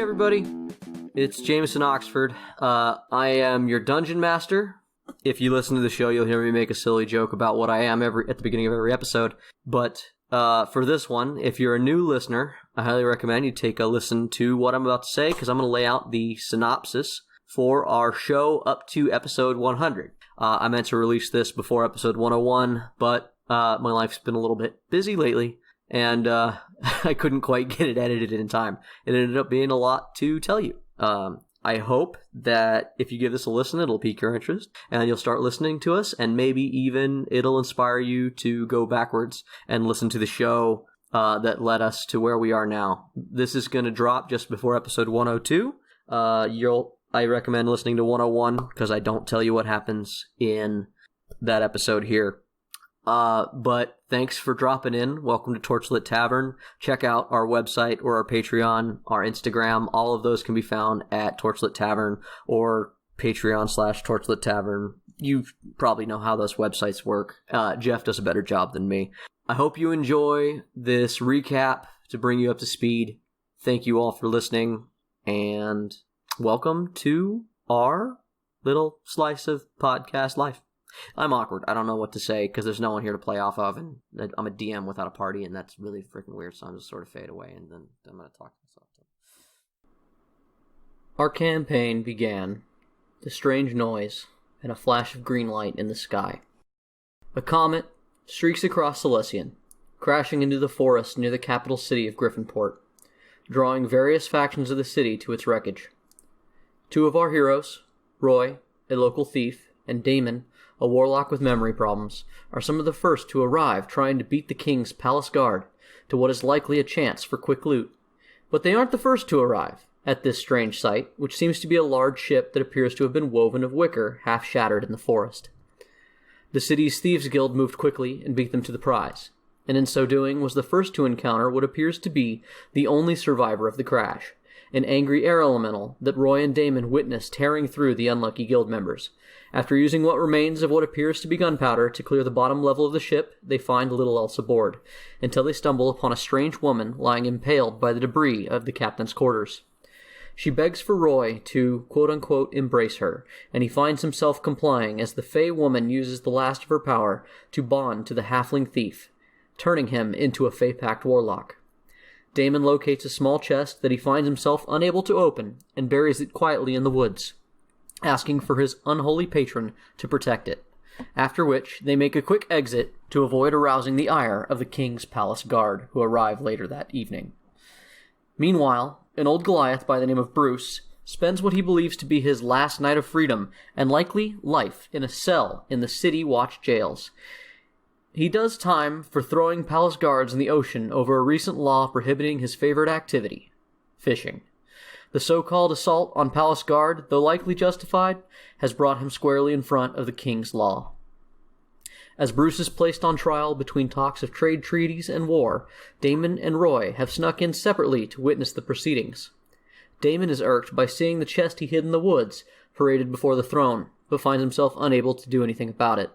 everybody, it's Jameson Oxford. I am your dungeon master. If you listen to the show, you'll hear me make a silly joke about what I am at the beginning of every episode. But for this one, if you're a new listener, I highly recommend you take a listen to what I'm about to say, because I'm going to lay out the synopsis for our show up to episode 100. I meant to release this before episode 101, but my life's been a little bit busy lately, and I couldn't quite get it edited in time. It ended up being a lot to tell you. I hope that if you give this a listen, it'll pique your interest, and you'll start listening to us, and maybe even it'll inspire you to go backwards and listen to the show that led us to where we are now. This is going to drop just before episode 102. I recommend listening to 101, because I don't tell you what happens in that episode here. But thanks for dropping in. Welcome to Torchlit Tavern. Check out our website or our Patreon, our Instagram. All of those can be found at Torchlit Tavern or Patreon/Torchlit Tavern. You probably know how those websites work. Jeff does a better job than me. I hope you enjoy this recap to bring you up to speed. Thank you all for listening, and welcome to our little slice of podcast life. I'm awkward. I don't know what to say because there's no one here to play off of, and I'm a DM without a party, and that's really freaking weird, so I'm just sort of fade away, and then I'm going to talk to myself. Our campaign began with a strange noise and a flash of green light in the sky. A comet streaks across Celestian, crashing into the forest near the capital city of Griffinport, drawing various factions of the city to its wreckage. Two of our heroes, Roy, a local thief, and Damon, a warlock with memory problems, are some of the first to arrive trying to beat the king's palace guard to what is likely a chance for quick loot. But they aren't the first to arrive at this strange sight, which seems to be a large ship that appears to have been woven of wicker half shattered in the forest. The city's thieves guild moved quickly and beat them to the prize, and in so doing was the first to encounter what appears to be the only survivor of the crash, an angry air elemental that Roy and Damon witnessed tearing through the unlucky guild members. After using what remains of what appears to be gunpowder to clear the bottom level of the ship, they find little else aboard, until they stumble upon a strange woman lying impaled by the debris of the captain's quarters. She begs for Roy to, quote-unquote, embrace her, and he finds himself complying as the Fey woman uses the last of her power to bond to the halfling thief, turning him into a Fey-packed warlock. Damon locates a small chest that he finds himself unable to open and buries it quietly in the woods, asking for his unholy patron to protect it, after which they make a quick exit to avoid arousing the ire of the king's palace guard, who arrive later that evening. Meanwhile, an old Goliath by the name of Bruce spends what he believes to be his last night of freedom and likely life in a cell in the city watch jails. He does time for throwing palace guards in the ocean over a recent law prohibiting his favorite activity, fishing. The so-called assault on Palace Guard, though likely justified, has brought him squarely in front of the king's law. As Bruce is placed on trial between talks of trade treaties and war, Damon and Roy have snuck in separately to witness the proceedings. Damon is irked by seeing the chest he hid in the woods paraded before the throne, but finds himself unable to do anything about it.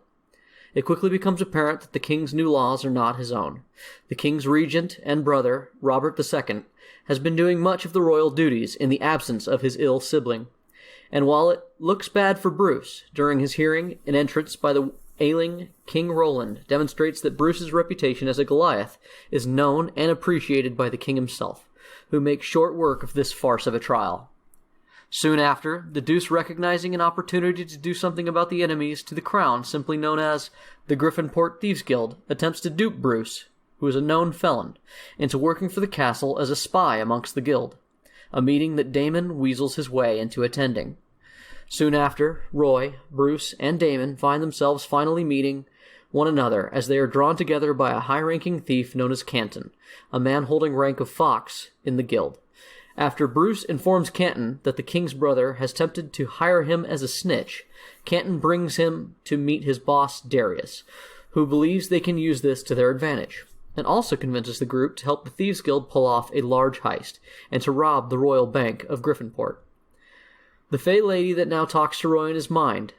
It quickly becomes apparent that the king's new laws are not his own. The king's regent and brother, Robert II, has been doing much of the royal duties in the absence of his ill sibling. And while it looks bad for Bruce, during his hearing, an entrance by the ailing King Roland demonstrates that Bruce's reputation as a Goliath is known and appreciated by the king himself, who makes short work of this farce of a trial. Soon after, the Deuce, recognizing an opportunity to do something about the enemies to the crown simply known as the Griffinport Thieves Guild, attempts to dupe Bruce, who is a known felon, into working for the castle as a spy amongst the guild, a meeting that Damon weasels his way into attending. Soon after, Roy, Bruce, and Damon find themselves finally meeting one another as they are drawn together by a high-ranking thief known as Canton, a man holding rank of Fox in the guild. After Bruce informs Canton that the king's brother has attempted to hire him as a snitch, Canton brings him to meet his boss, Darius, who believes they can use this to their advantage, and also convinces the group to help the Thieves Guild pull off a large heist and to rob the Royal Bank of Griffinport. The Fey lady that now talks to Roy in his mind,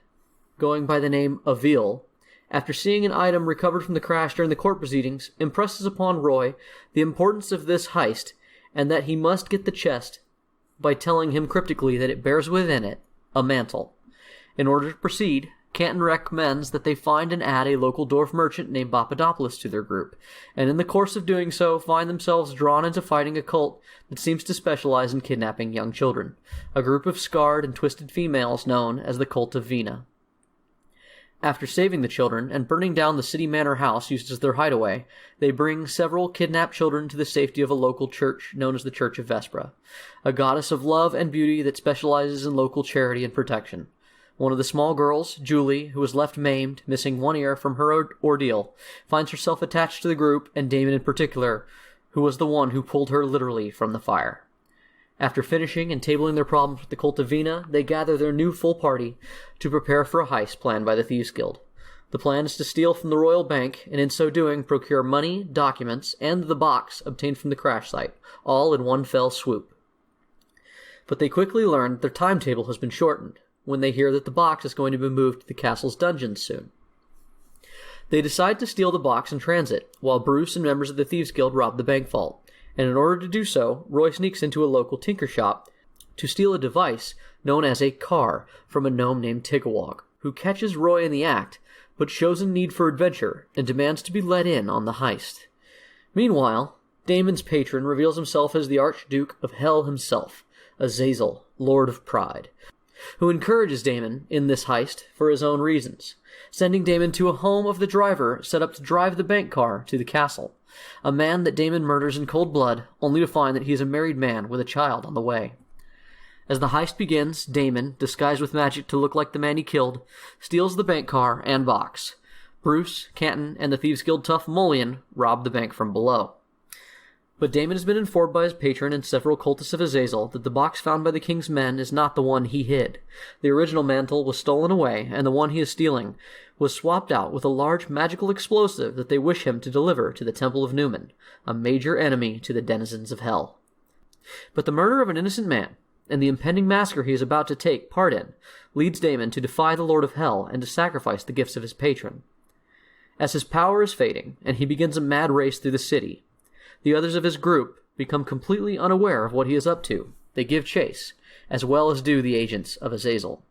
going by the name Avil, after seeing an item recovered from the crash during the court proceedings, impresses upon Roy the importance of this heist and that he must get the chest by telling him cryptically that it bears within it a mantle. In order to proceed, Canton recommends that they find and add a local dwarf merchant named Boppadopoulos to their group, and in the course of doing so find themselves drawn into fighting a cult that seems to specialize in kidnapping young children, a group of scarred and twisted females known as the Cult of Vina. After saving the children and burning down the city manor house used as their hideaway, they bring several kidnapped children to the safety of a local church known as the Church of Vespra, a goddess of love and beauty that specializes in local charity and protection. One of the small girls, Julie, who was left maimed, missing one ear from her ordeal, finds herself attached to the group, and Damon in particular, who was the one who pulled her literally from the fire. After finishing and tabling their problems with the Cult of Vina, they gather their new full party to prepare for a heist planned by the Thieves Guild. The plan is to steal from the Royal Bank, and in so doing procure money, documents, and the box obtained from the crash site, all in one fell swoop. But they quickly learn that their timetable has been shortened, when they hear that the box is going to be moved to the castle's dungeons soon. They decide to steal the box in transit, while Bruce and members of the Thieves Guild rob the bank vault, and in order to do so, Roy sneaks into a local tinker shop to steal a device known as a car from a gnome named Tigawog, who catches Roy in the act, but shows a need for adventure and demands to be let in on the heist. Meanwhile, Damon's patron reveals himself as the Archduke of Hell himself, Azazel, Lord of Pride, who encourages Damon in this heist for his own reasons, sending Damon to a home of the driver set up to drive the bank car to the castle, a man that Damon murders in cold blood, only to find that he is a married man with a child on the way. As the heist begins, Damon, disguised with magic to look like the man he killed, steals the bank car and box. Bruce, Canton, and the Thieves Guild tough Mullion rob the bank from below. But Damon has been informed by his patron and several cultists of Azazel that the box found by the king's men is not the one he hid. The original mantle was stolen away, and the one he is stealing was swapped out with a large magical explosive that they wish him to deliver to the Temple of Numen, a major enemy to the denizens of Hell. But the murder of an innocent man, and the impending massacre he is about to take part in, leads Damon to defy the Lord of Hell and to sacrifice the gifts of his patron. As his power is fading, and he begins a mad race through the city, the others of his group become completely unaware of what he is up to. They give chase, as well as do the agents of Azazel.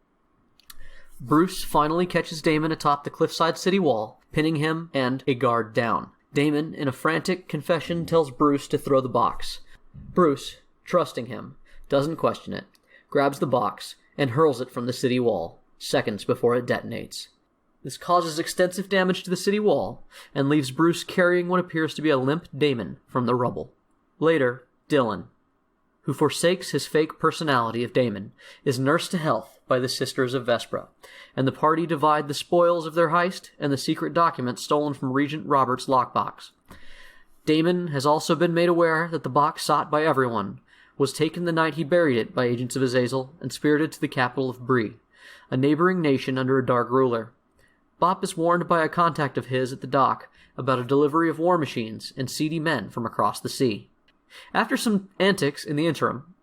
Bruce finally catches Damon atop the cliffside city wall, pinning him and a guard down. Damon, in a frantic confession, tells Bruce to throw the box. Bruce, trusting him, doesn't question it, grabs the box, and hurls it from the city wall, seconds before it detonates. This causes extensive damage to the city wall, and leaves Bruce carrying what appears to be a limp Damon from the rubble. Later, Dylan, who forsakes his fake personality of Damon, is nursed to health by the Sisters of Vespra, and the party divide the spoils of their heist and the secret documents stolen from Regent Robert's lockbox. Damon has also been made aware that the box sought by everyone was taken the night he buried it by agents of Azazel and spirited to the capital of Bree, a neighboring nation under a dark ruler. Bobp is warned by a contact of his at the dock about a delivery of war machines and seedy men from across the sea. After some antics in the interim,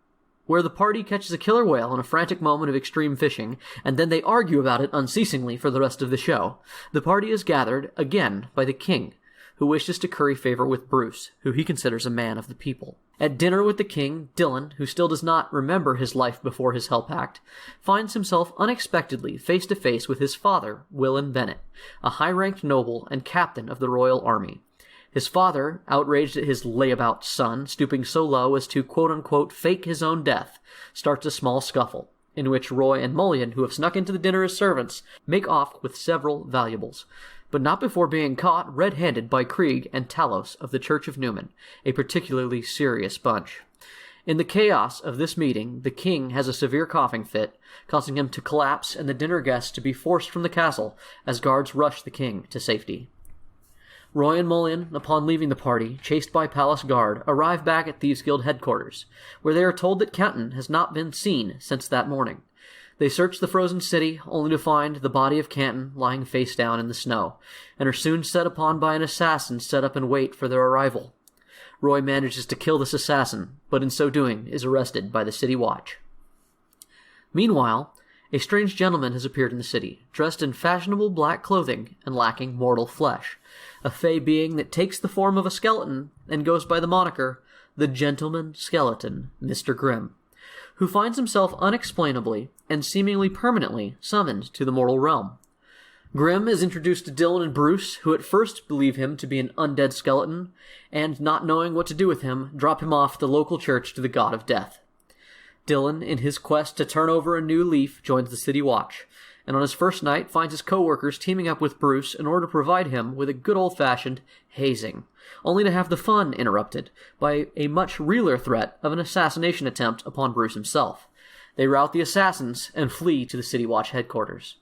where the party catches a killer whale in a frantic moment of extreme fishing, and then they argue about it unceasingly for the rest of the show, the party is gathered again by the king, who wishes to curry favor with Bruce, who he considers a man of the people. At dinner with the king, Dylan, who still does not remember his life before his Hell Pact, finds himself unexpectedly face to face with his father, Willin Bennett, a high-ranked noble and captain of the royal army. His father, outraged at his layabout son stooping so low as to quote-unquote fake his own death, starts a small scuffle, in which Roy and Mullion, who have snuck into the dinner as servants, make off with several valuables, but not before being caught red-handed by Krieg and Talos of the Church of Numen, a particularly serious bunch. In the chaos of this meeting, the king has a severe coughing fit, causing him to collapse and the dinner guests to be forced from the castle as guards rush the king to safety. Roy and Mullion, upon leaving the party, chased by palace guard, arrive back at Thieves Guild headquarters, where they are told that Canton has not been seen since that morning. They search the frozen city, only to find the body of Canton lying face down in the snow, and are soon set upon by an assassin set up in wait for their arrival. Roy manages to kill this assassin, but in so doing is arrested by the city watch. Meanwhile, a strange gentleman has appeared in the city, dressed in fashionable black clothing and lacking mortal flesh, a fey being that takes the form of a skeleton and goes by the moniker, the Gentleman Skeleton, Mr. Grimm, who finds himself unexplainably and seemingly permanently summoned to the mortal realm. Grimm is introduced to Dylan and Bruce, who at first believe him to be an undead skeleton, and not knowing what to do with him, drop him off at the local church to the god of death. Dylan, in his quest to turn over a new leaf, joins the city watch, and on his first night finds his co-workers teaming up with Bruce in order to provide him with a good old-fashioned hazing, only to have the fun interrupted by a much realer threat of an assassination attempt upon Bruce himself. They rout the assassins and flee to the city watch headquarters.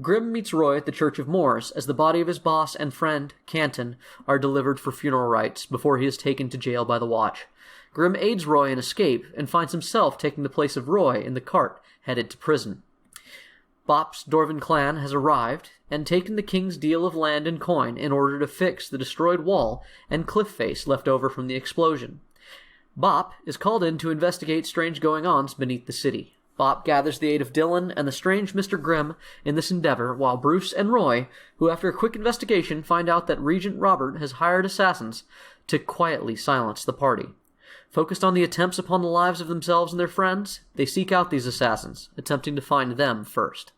Grimm meets Roy at the Church of Moors as the body of his boss and friend, Canton, are delivered for funeral rites before he is taken to jail by the Watch. Grimm aids Roy in escape and finds himself taking the place of Roy in the cart headed to prison. Bopp's Dwarven clan has arrived and taken the king's deal of land and coin in order to fix the destroyed wall and cliff face left over from the explosion. Bobp is called in to investigate strange goings-ons beneath the city. Bobp gathers the aid of Dylan and the strange Mr. Grimm in this endeavor, while Bruce and Roy, who after a quick investigation find out that Regent Robert has hired assassins to quietly silence the party. Focused on the attempts upon the lives of themselves and their friends, they seek out these assassins, attempting to find them first.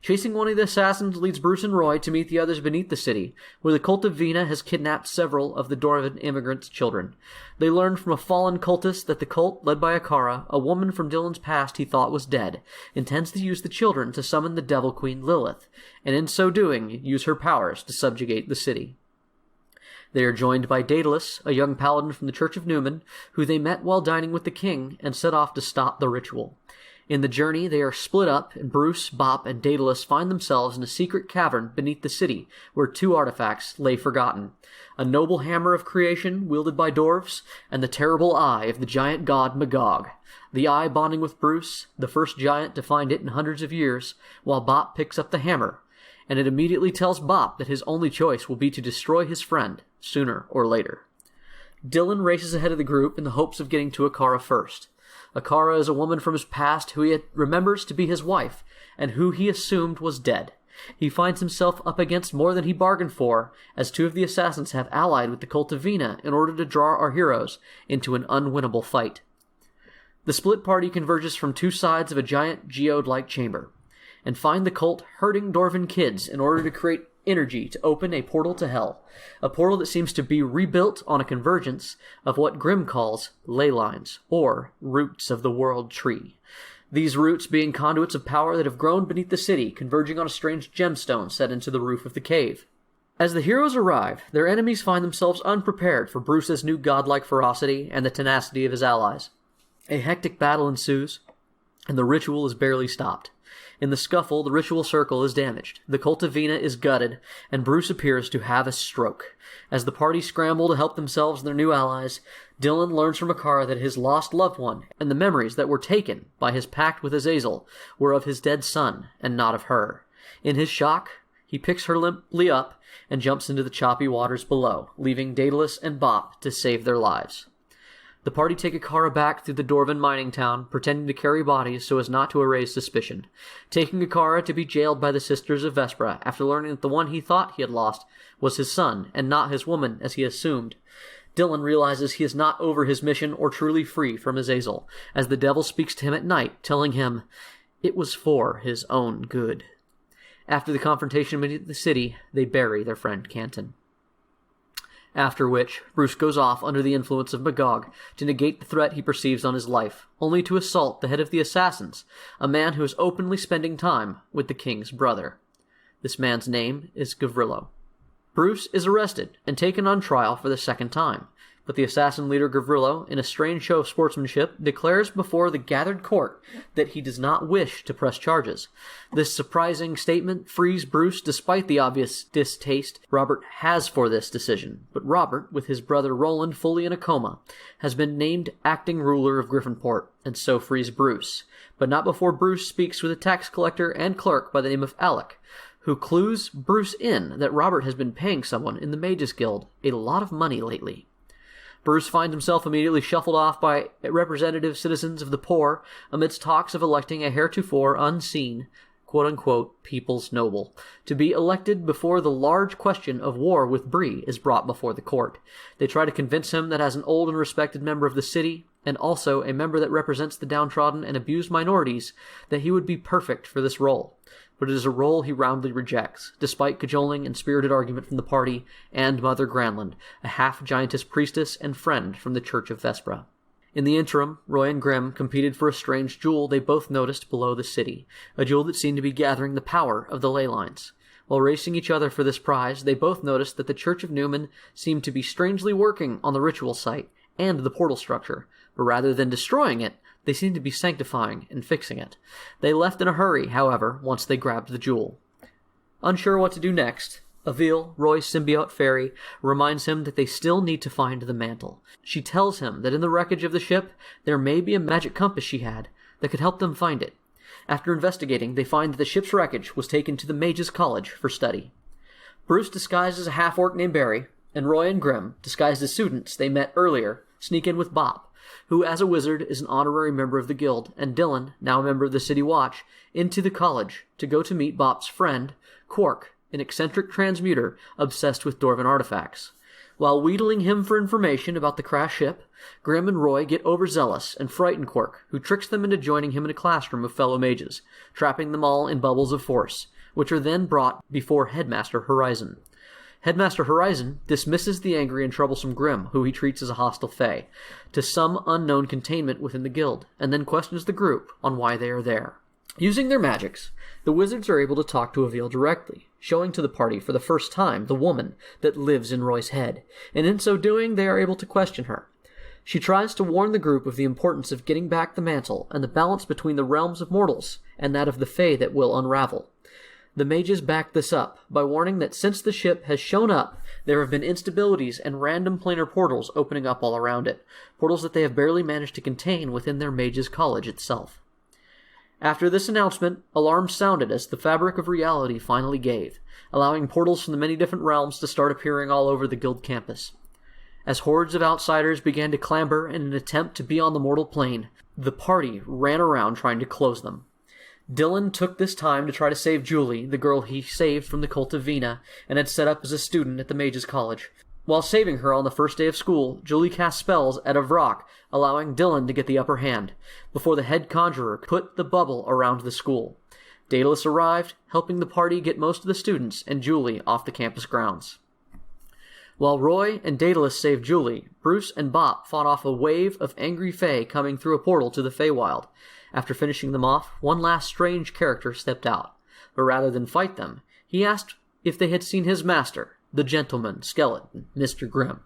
Chasing one of the assassins leads Bruce and Roy to meet the others beneath the city, where the cult of Vina has kidnapped several of the Dwarven immigrants' children. They learn from a fallen cultist that the cult, led by Akara, a woman from Dylan's past he thought was dead, intends to use the children to summon the Devil Queen Lilith, and in so doing, use her powers to subjugate the city. They are joined by Daedalus, a young paladin from the Church of Newman, who they met while dining with the king and set off to stop the ritual. In the journey, they are split up, and Bruce, Bobp, and Daedalus find themselves in a secret cavern beneath the city, where two artifacts lay forgotten: a noble hammer of creation wielded by dwarves, and the terrible eye of the giant god Magog. The eye bonding with Bruce, the first giant to find it in hundreds of years, while Bobp picks up the hammer, and it immediately tells Bobp that his only choice will be to destroy his friend, sooner or later. Dylan races ahead of the group in the hopes of getting to Akara first. Akara is a woman from his past who he remembers to be his wife, and who he assumed was dead. He finds himself up against more than he bargained for, as two of the assassins have allied with the cult of Vina in order to draw our heroes into an unwinnable fight. The split party converges from two sides of a giant geode-like chamber, and find the cult herding Dwarven kids in order to create energy to open a portal to hell, a portal that seems to be rebuilt on a convergence of what Grimm calls ley lines, or roots of the world tree. These roots being conduits of power that have grown beneath the city, converging on a strange gemstone set into the roof of the cave. As the heroes arrive, their enemies find themselves unprepared for Bruce's new godlike ferocity and the tenacity of his allies. A hectic battle ensues, and the ritual is barely stopped. In the scuffle, the ritual circle is damaged, the cult of Vina is gutted, and Bruce appears to have a stroke. As the party scramble to help themselves and their new allies, Dylan learns from Akara that his lost loved one and the memories that were taken by his pact with Azazel were of his dead son and not of her. In his shock, he picks her limply up and jumps into the choppy waters below, leaving Daedalus and Bobp to save their lives. The party take Akara back through the Dwarven mining town, pretending to carry bodies so as not to arouse suspicion, taking Akara to be jailed by the Sisters of Vespra after learning that the one he thought he had lost was his son and not his woman as he assumed. Dylan realizes he is not over his mission or truly free from Azazel, as the devil speaks to him at night, telling him it was for his own good. After the confrontation beneath the city, they bury their friend Canton. After which, Bruce goes off under the influence of Magog to negate the threat he perceives on his life, only to assault the head of the assassins, a man who is openly spending time with the king's brother. This man's name is Gavrilo. Bruce is arrested and taken on trial for the second time, but the assassin leader Gavrilo, in a strange show of sportsmanship, declares before the gathered court that he does not wish to press charges. This surprising statement frees Bruce despite the obvious distaste Robert has for this decision, but Robert, with his brother Roland fully in a coma, has been named acting ruler of Griffinport, and so frees Bruce, but not before Bruce speaks with a tax collector and clerk by the name of Alec, who clues Bruce in that Robert has been paying someone in the Mages Guild a lot of money lately. Bruce finds himself immediately shuffled off by representative citizens of the poor amidst talks of electing a heretofore unseen, quote-unquote, people's noble, to be elected before the large question of war with Bree is brought before the court. They try to convince him that as an old and respected member of the city, and also a member that represents the downtrodden and abused minorities, that he would be perfect for this role. But it is a role he roundly rejects, despite cajoling and spirited argument from the party and Mother Granland, a half-giantess priestess and friend from the Church of Vespra. In the interim, Roy and Grimm competed for a strange jewel they both noticed below the city, a jewel that seemed to be gathering the power of the ley lines. While racing each other for this prize, they both noticed that the Church of Newman seemed to be strangely working on the ritual site and the portal structure, but rather than destroying it, they seemed to be sanctifying and fixing it. They left in a hurry, however, once they grabbed the jewel. Unsure what to do next, Avil, Roy's symbiote fairy, reminds him that they still need to find the mantle. She tells him that in the wreckage of the ship, there may be a magic compass she had that could help them find it. After investigating, they find that the ship's wreckage was taken to the Mages' College for study. Bruce, disguised as a half-orc named Barry, and Roy and Grimm, disguised as students they met earlier, sneak in with Bobp, who as a wizard is an honorary member of the guild, and Dylan, now a member of the City Watch, into the college to go to meet Bopp's friend, Quark, an eccentric transmuter obsessed with Dwarven artifacts. While wheedling him for information about the crashed ship, Grimm and Roy get overzealous and frighten Quark, who tricks them into joining him in a classroom of fellow mages, trapping them all in bubbles of force, which are then brought before Headmaster Horizon. Headmaster Horizon dismisses the angry and troublesome Grimm, who he treats as a hostile fae, to some unknown containment within the guild, and then questions the group on why they are there. Using their magics, the wizards are able to talk to Avil directly, showing to the party for the first time the woman that lives in Roy's head, and in so doing they are able to question her. She tries to warn the group of the importance of getting back the mantle and the balance between the realms of mortals and that of the fae that will unravel. The mages back this up by warning that since the ship has shown up, there have been instabilities and random planar portals opening up all around it, portals that they have barely managed to contain within their mages' college itself. After this announcement, alarms sounded as the fabric of reality finally gave, allowing portals from the many different realms to start appearing all over the guild campus. As hordes of outsiders began to clamber in an attempt to be on the mortal plane, the party ran around trying to close them. Dylan took this time to try to save Julie, the girl he saved from the cult of Vina, and had set up as a student at the Mages' College. While saving her on the first day of school, Julie cast spells at Avrock, allowing Dylan to get the upper hand, before the head conjurer put the bubble around the school. Daedalus arrived, helping the party get most of the students and Julie off the campus grounds. While Roy and Daedalus saved Julie, Bruce and Bobp fought off a wave of angry fae coming through a portal to the Feywild. After finishing them off, one last strange character stepped out, but rather than fight them, he asked if they had seen his master, the gentleman skeleton, Mr. Grimm.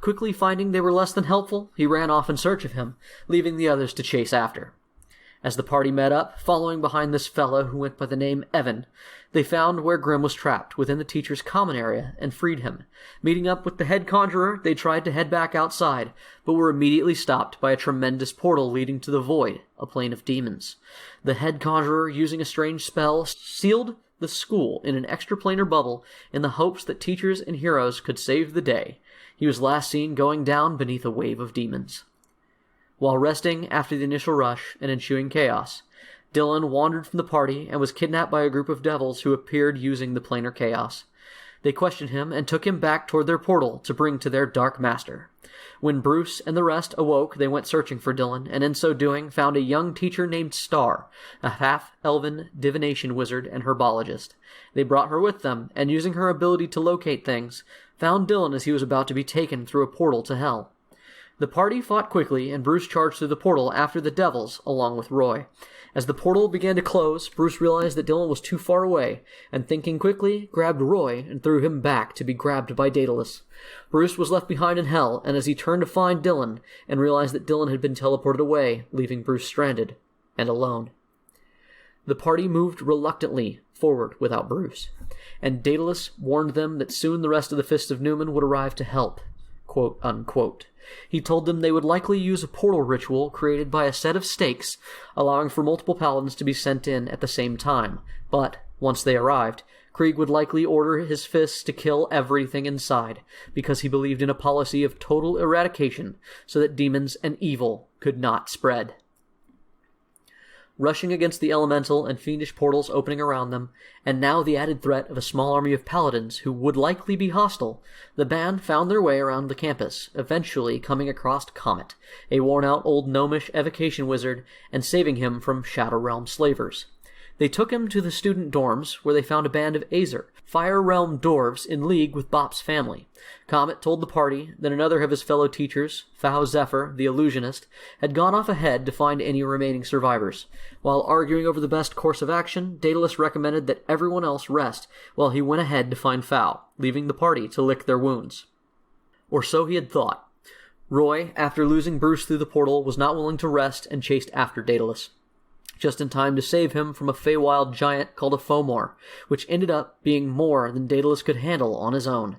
Quickly finding they were less than helpful, he ran off in search of him, leaving the others to chase after. As the party met up, following behind this fellow who went by the name Evan, they found where Grimm was trapped within the teacher's common area and freed him. Meeting up with the head conjurer, they tried to head back outside, but were immediately stopped by a tremendous portal leading to the Void, a plane of demons. The head conjurer, using a strange spell, sealed the school in an extraplanar bubble in the hopes that teachers and heroes could save the day. He was last seen going down beneath a wave of demons. While resting after the initial rush and ensuing chaos, Dylan wandered from the party and was kidnapped by a group of devils who appeared using the planar chaos. They questioned him and took him back toward their portal to bring to their dark master. When Bruce and the rest awoke, they went searching for Dylan, and in so doing found a young teacher named Star, a half-elven divination wizard and herbologist. They brought her with them, and using her ability to locate things, found Dylan as he was about to be taken through a portal to hell. The party fought quickly, and Bruce charged through the portal after the devils, along with Roy. As the portal began to close, Bruce realized that Dylan was too far away, and thinking quickly, grabbed Roy and threw him back to be grabbed by Daedalus. Bruce was left behind in hell, and as he turned to find Dylan, and realized that Dylan had been teleported away, leaving Bruce stranded and alone. The party moved reluctantly forward without Bruce, and Daedalus warned them that soon the rest of the Fist of Newman would arrive to help, quote unquote. He told them they would likely use a portal ritual created by a set of stakes, allowing for multiple paladins to be sent in at the same time, but, once they arrived, Krieg would likely order his fists to kill everything inside, because he believed in a policy of total eradication so that demons and evil could not spread. rushing against the elemental and fiendish portals opening around them, and now the added threat of a small army of paladins who would likely be hostile, the band found their way around the campus, eventually coming across Comet, a worn-out old gnomish evocation wizard, and saving him from Shadow Realm slavers. They took him to the student dorms, where they found a band of Azer, Fire Realm dwarves in league with Bopp's family. Comet told the party that another of his fellow teachers, Fao Zephyr, the illusionist, had gone off ahead to find any remaining survivors. While arguing over the best course of action, Daedalus recommended that everyone else rest while he went ahead to find Fao, leaving the party to lick their wounds. Or so he had thought. Roy, after losing Bruce through the portal, was not willing to rest and chased after Daedalus, just in time to save him from a Feywild giant called a Fomor, which ended up being more than Daedalus could handle on his own.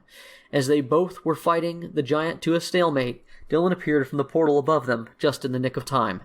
As they both were fighting the giant to a stalemate, Dylan appeared from the portal above them, just in the nick of time.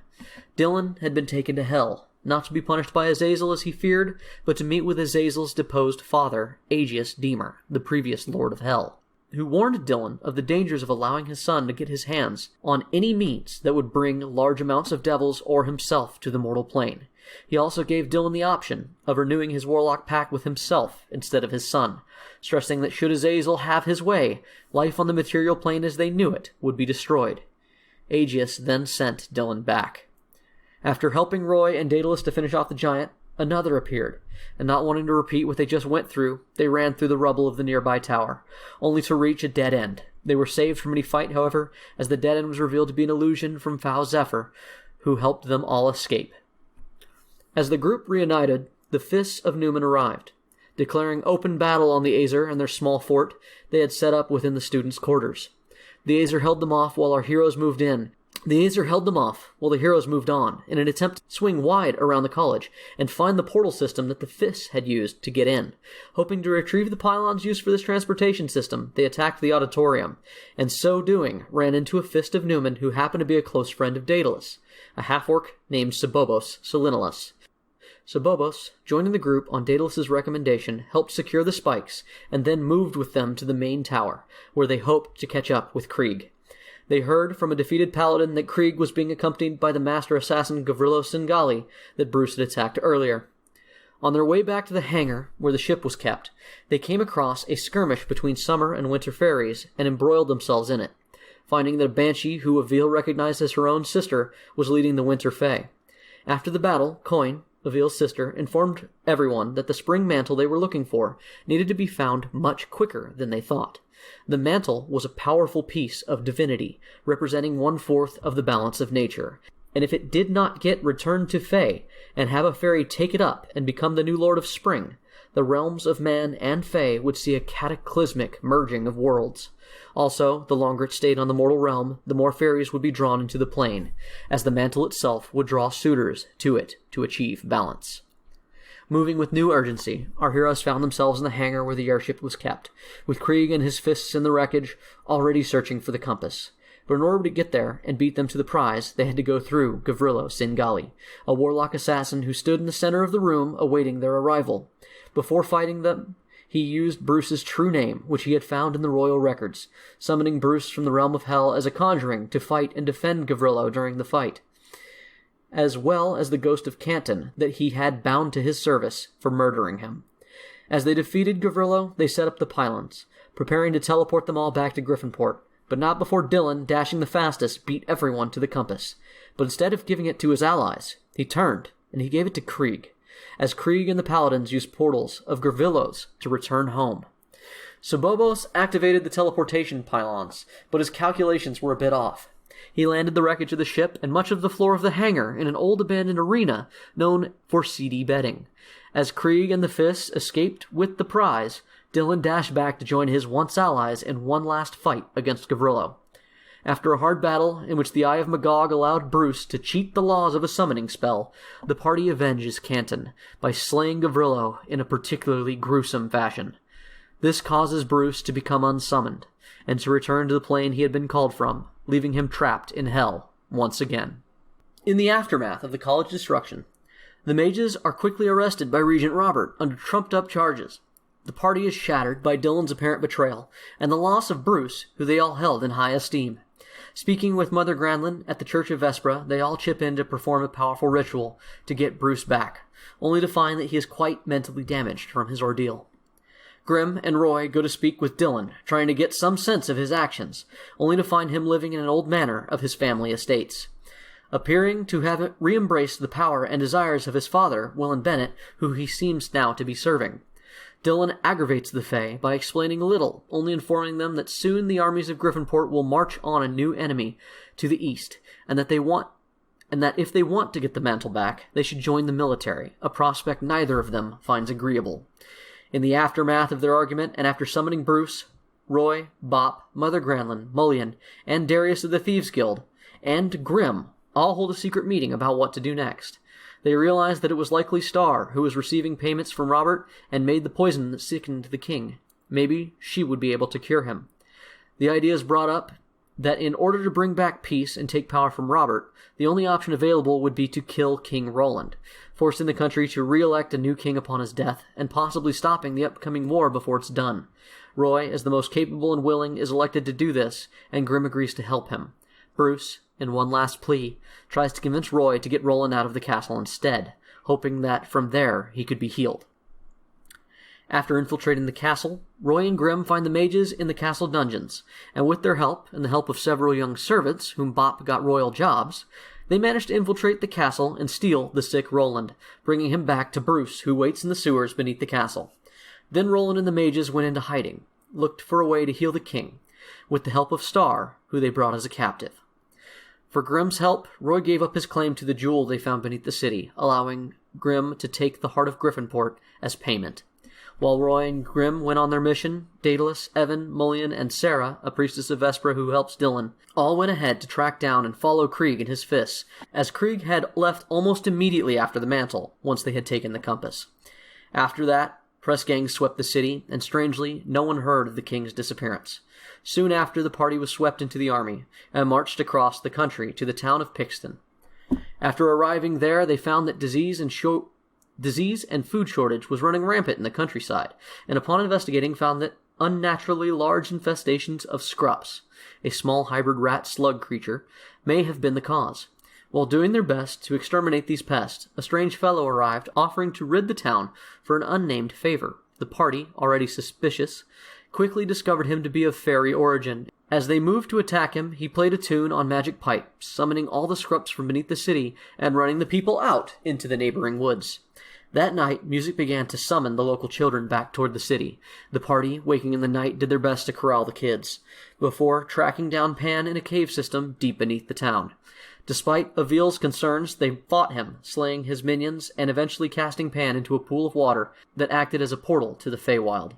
Dylan had been taken to Hell, not to be punished by Azazel as he feared, but to meet with Azazel's deposed father, Aegeus Deemer, the previous Lord of Hell, who warned Dylan of the dangers of allowing his son to get his hands on any means that would bring large amounts of devils or himself to the mortal plane. He also gave Dylan the option of renewing his warlock pact with himself instead of his son, stressing that should Azazel have his way, life on the material plane as they knew it would be destroyed. Aegeus then sent Dylan back. After helping Roy and Daedalus to finish off the giant, another appeared, and not wanting to repeat what they just went through, they ran through the rubble of the nearby tower, only to reach a dead end. They were saved from any fight, however, as the dead end was revealed to be an illusion from Fao Zephyr, who helped them all escape. As the group reunited, the Fists of Newman arrived, declaring open battle on the Azer and their small fort they had set up within the students' quarters. The Azer held them off while the heroes moved on, in an attempt to swing wide around the college and find the portal system that the Fists had used to get in. Hoping to retrieve the pylons used for this transportation system, they attacked the auditorium, and so doing, ran into a Fist of Newman who happened to be a close friend of Daedalus, a half-orc named Sobobos Solinolus. Sobobos, joining the group on Daedalus' recommendation, helped secure the spikes, and then moved with them to the main tower, where they hoped to catch up with Krieg. They heard from a defeated paladin that Krieg was being accompanied by the master assassin Gavrilo Singali that Bruce had attacked earlier. On their way back to the hangar, where the ship was kept, they came across a skirmish between Summer and Winter fairies, and embroiled themselves in it, finding that a banshee who Avil recognized as her own sister was leading the Winter Fae. After the battle, Coin, Avil's sister, informed everyone that the spring mantle they were looking for needed to be found much quicker than they thought. The mantle was a powerful piece of divinity, representing 1/4 of the balance of nature, and if it did not get returned to Fae, and have a fairy take it up and become the new Lord of Spring, the realms of man and Fae would see a cataclysmic merging of worlds. Also, the longer it stayed on the mortal realm, the more fairies would be drawn into the plane, as the mantle itself would draw suitors to it to achieve balance. Moving with new urgency, our heroes found themselves in the hangar where the airship was kept, with Krieg and his Fists in the wreckage, already searching for the compass. But in order to get there and beat them to the prize, they had to go through Gavrilo Singali, a warlock assassin who stood in the center of the room awaiting their arrival. Before fighting them, he used Bruce's true name, which he had found in the royal records, summoning Bruce from the realm of hell as a conjuring to fight and defend Gavrilo during the fight, as well as the ghost of Canton that he had bound to his service for murdering him. As they defeated Gavrilo, they set up the pylons, preparing to teleport them all back to Griffinport, but not before Dylan, dashing the fastest, beat everyone to the compass. But instead of giving it to his allies, he turned, and he gave it to Krieg, as Krieg and the Paladins used portals of Gravillos to return home. Sobobos activated the teleportation pylons, but his calculations were a bit off. He landed the wreckage of the ship and much of the floor of the hangar in an old abandoned arena known for seedy betting. As Krieg and the Fists escaped with the prize, Dylan dashed back to join his once allies in one last fight against Gavrilo. After a hard battle, in which the Eye of Magog allowed Bruce to cheat the laws of a summoning spell, the party avenges Canton by slaying Gavrilo in a particularly gruesome fashion. This causes Bruce to become unsummoned, and to return to the plane he had been called from, leaving him trapped in hell once again. In the aftermath of the college destruction, the mages are quickly arrested by Regent Robert under trumped-up charges. The party is shattered by Dylan's apparent betrayal, and the loss of Bruce, who they all held in high esteem. Speaking with Mother Granlin at the Church of Vespra, they all chip in to perform a powerful ritual to get Bruce back, only to find that he is quite mentally damaged from his ordeal. Grimm and Roy go to speak with Dylan, trying to get some sense of his actions, only to find him living in an old manor of his family estates. Appearing to have re-embraced the power and desires of his father, Willen Bennett, who he seems now to be serving. Dylan aggravates the Fae by explaining little, only informing them that soon the armies of Griffinport will march on a new enemy to the east, and that if they want to get the mantle back, they should join the military, a prospect neither of them finds agreeable. In the aftermath of their argument, and after summoning Bruce, Roy, Bobp, Mother Granlin, Mullion, and Darius of the Thieves Guild, and Grimm all hold a secret meeting about what to do next. They realize that it was likely Star who was receiving payments from Robert and made the poison that sickened the king. Maybe she would be able to cure him. The idea is brought up that in order to bring back peace and take power from Robert, the only option available would be to kill King Roland, forcing the country to re-elect a new king upon his death, and possibly stopping the upcoming war before it's done. Roy, as the most capable and willing, is elected to do this, and Grimm agrees to help him. Bruce, in one last plea, tries to convince Roy to get Roland out of the castle instead, hoping that from there he could be healed. After infiltrating the castle, Roy and Grimm find the mages in the castle dungeons, and with their help, and the help of several young servants, whom Bobp got royal jobs, they manage to infiltrate the castle and steal the sick Roland, bringing him back to Bruce, who waits in the sewers beneath the castle. Then Roland and the mages went into hiding, looked for a way to heal the king, with the help of Star, who they brought as a captive. For Grimm's help, Roy gave up his claim to the jewel they found beneath the city, allowing Grimm to take the heart of Griffinport as payment. While Roy and Grimm went on their mission, Daedalus, Evan, Mullion, and Sarah, a priestess of Vespra who helps Dylan, all went ahead to track down and follow Krieg and his fists, as Krieg had left almost immediately after the mantle, once they had taken the compass. After that, press gangs swept the city, and strangely, no one heard of the king's disappearance. Soon after, the party was swept into the army, and marched across the country to the town of Pixton. After arriving there, they found that disease and food shortage was running rampant in the countryside, and upon investigating found that unnaturally large infestations of scrups, a small hybrid rat-slug creature, may have been the cause. While doing their best to exterminate these pests, a strange fellow arrived offering to rid the town for an unnamed favor. The party, already suspicious, quickly discovered him to be of fairy origin. As they moved to attack him, he played a tune on magic pipe, summoning all the scrups from beneath the city and running the people out into the neighboring woods. That night, music began to summon the local children back toward the city. The party, waking in the night, did their best to corral the kids, before tracking down Pan in a cave system deep beneath the town. Despite Avil's concerns, they fought him, slaying his minions and eventually casting Pan into a pool of water that acted as a portal to the Feywild.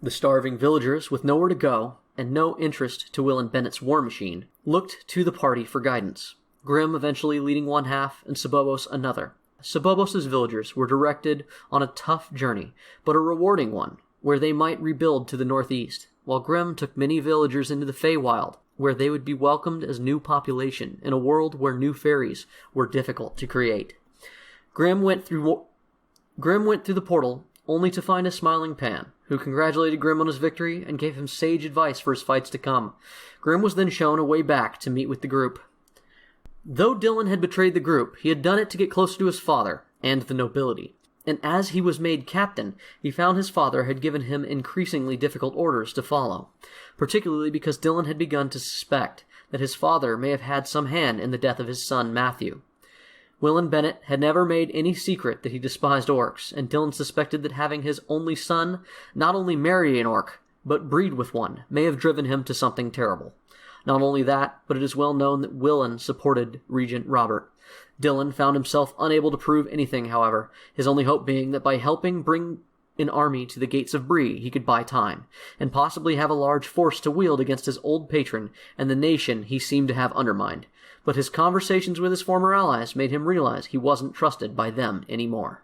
The starving villagers, with nowhere to go, and no interest to Willen Bennett's war machine, looked to the party for guidance, Grimm eventually leading one half and Sobobos another. Sobobos' villagers were directed on a tough journey, but a rewarding one, where they might rebuild to the northeast, while Grimm took many villagers into the Feywild, where they would be welcomed as new population in a world where new fairies were difficult to create. Grimm went through the portal, only to find a smiling Pan, who congratulated Grimm on his victory and gave him sage advice for his fights to come. Grimm was then shown a way back to meet with the group. Though Dylan had betrayed the group, he had done it to get closer to his father and the nobility. And as he was made captain, he found his father had given him increasingly difficult orders to follow, particularly because Dylan had begun to suspect that his father may have had some hand in the death of his son Matthew. Willen Bennett had never made any secret that he despised orcs, and Dylan suspected that having his only son not only marry an orc, but breed with one, may have driven him to something terrible. Not only that, but it is well known that Willen supported Regent Robert. Dylan found himself unable to prove anything, however, his only hope being that by helping bring an army to the gates of Bree, he could buy time, and possibly have a large force to wield against his old patron and the nation he seemed to have undermined. But his conversations with his former allies made him realize he wasn't trusted by them anymore.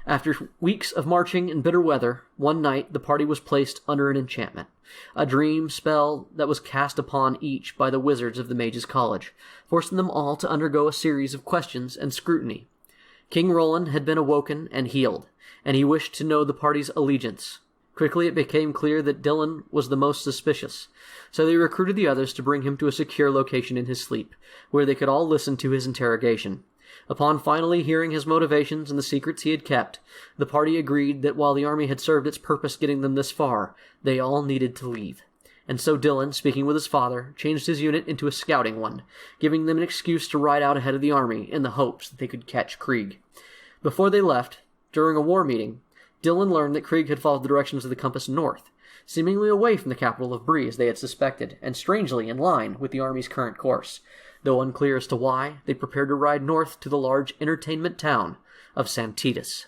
After weeks of marching in bitter weather, one night the party was placed under an enchantment, a dream spell that was cast upon each by the wizards of the Mages' College, forcing them all to undergo a series of questions and scrutiny. King Roland had been awoken and healed, and he wished to know the party's allegiance. Quickly it became clear that Dylan was the most suspicious, so they recruited the others to bring him to a secure location in his sleep, where they could all listen to his interrogation. Upon finally hearing his motivations and the secrets he had kept, the party agreed that while the army had served its purpose getting them this far, they all needed to leave. And so Dylan, speaking with his father, changed his unit into a scouting one, giving them an excuse to ride out ahead of the army in the hopes that they could catch Krieg. Before they left, during a war meeting, Dylan learned that Krieg had followed the directions of the compass north, seemingly away from the capital of Bree as they had suspected, and strangely in line with the army's current course. Though unclear as to why, they prepared to ride north to the large entertainment town of Santitas.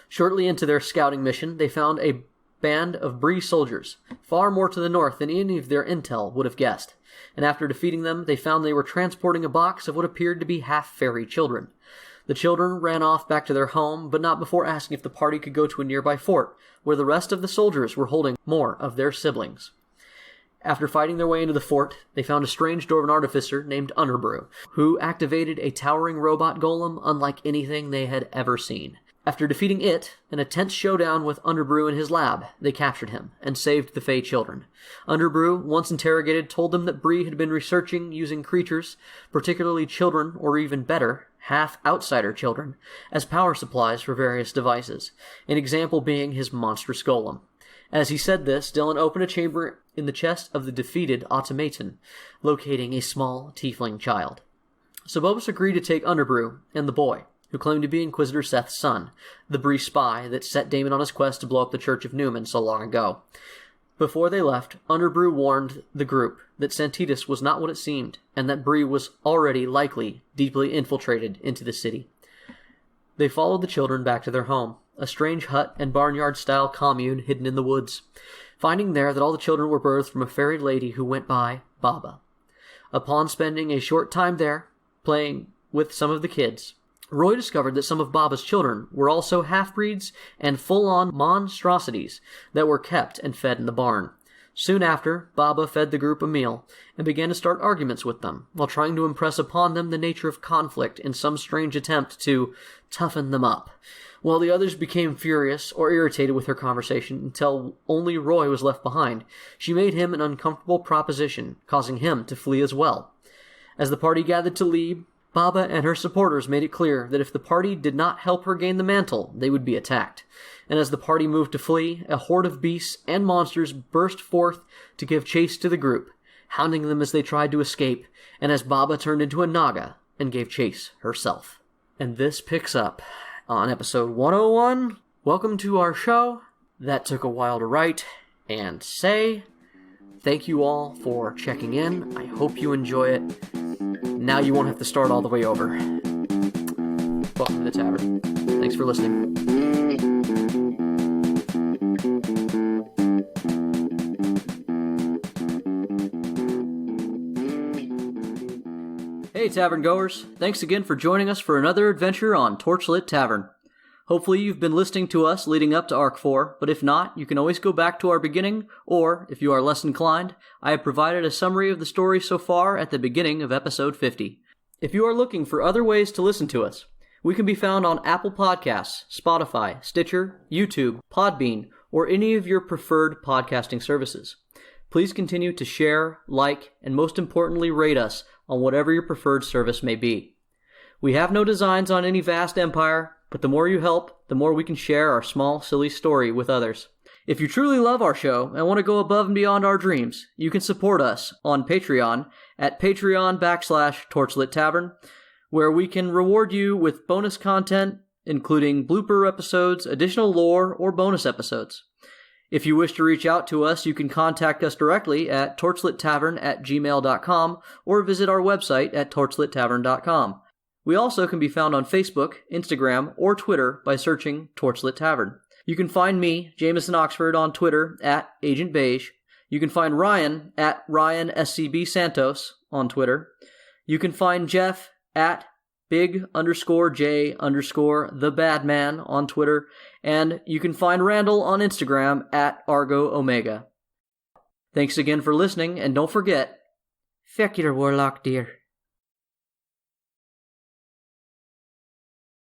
Shortly into their scouting mission, they found a band of Bree soldiers, far more to the north than any of their intel would have guessed, and after defeating them, they found they were transporting a box of what appeared to be half-fairy children. The children ran off back to their home, but not before asking if the party could go to a nearby fort, where the rest of the soldiers were holding more of their siblings. After fighting their way into the fort, they found a strange dwarven artificer named Underbrew, who activated a towering robot golem unlike anything they had ever seen. After defeating it, in a tense showdown with Underbrew in his lab, they captured him and saved the Fey children. Underbrew, once interrogated, told them that Bree had been researching using creatures, particularly children, or even better, half-outsider children, as power supplies for various devices, an example being his monstrous golem. As he said this, Dylan opened a chamber in the chest of the defeated automaton, locating a small tiefling child. Sobobos agreed to take Underbrew and the boy, who claimed to be Inquisitor Seth's son, the Bree spy that set Damon on his quest to blow up the Church of Newman so long ago. Before they left, Underbrew warned the group that Santitas was not what it seemed, and that Bree was already likely deeply infiltrated into the city. They followed the children back to their home, a strange hut and barnyard-style commune hidden in the woods, finding there that all the children were birthed from a fairy lady who went by Baba. Upon spending a short time there, playing with some of the kids, Roy discovered that some of Baba's children were also half-breeds and full-on monstrosities that were kept and fed in the barn. Soon after, Baba fed the group a meal and began to start arguments with them, while trying to impress upon them the nature of conflict in some strange attempt to toughen them up. While the others became furious or irritated with her conversation until only Roy was left behind, she made him an uncomfortable proposition, causing him to flee as well. As the party gathered to leave, Baba and her supporters made it clear that if the party did not help her gain the mantle, they would be attacked. And as the party moved to flee, a horde of beasts and monsters burst forth to give chase to the group, hounding them as they tried to escape, and as Baba turned into a Naga and gave chase herself. And this picks up on episode 101. Welcome to our show. That took a while to write and say. Thank you all for checking in. I hope you enjoy it. Now you won't have to start all the way over. Welcome to the tavern. Thanks for listening. Hey tavern goers, thanks again for joining us for another adventure on Torchlit Tavern. Hopefully you've been listening to us leading up to Arc 4, but if not, you can always go back to our beginning, or, if you are less inclined, I have provided a summary of the story so far at the beginning of episode 50. If you are looking for other ways to listen to us, we can be found on Apple Podcasts, Spotify, Stitcher, YouTube, Podbean, or any of your preferred podcasting services. Please continue to share, like, and most importantly rate us on whatever your preferred service may be. We have no designs on any vast empire, but the more you help, the more we can share our small, silly story with others. If you truly love our show and want to go above and beyond our dreams, you can support us on Patreon at Patreon.com/Torchlit Tavern, where we can reward you with bonus content, including blooper episodes, additional lore, or bonus episodes. If you wish to reach out to us, you can contact us directly at torchlittavern@gmail.com or visit our website at torchlittavern.com. We also can be found on Facebook, Instagram, or Twitter by searching Torchlit Tavern. You can find me, Jameson Oxford, on Twitter at Agent Beige. You can find Ryan at RyanSCB Santos on Twitter. You can find Jeff at Big_J_the_Badman on Twitter. And you can find Randall on Instagram at Argo Omega. Thanks again for listening, and don't forget, feck your warlock dear.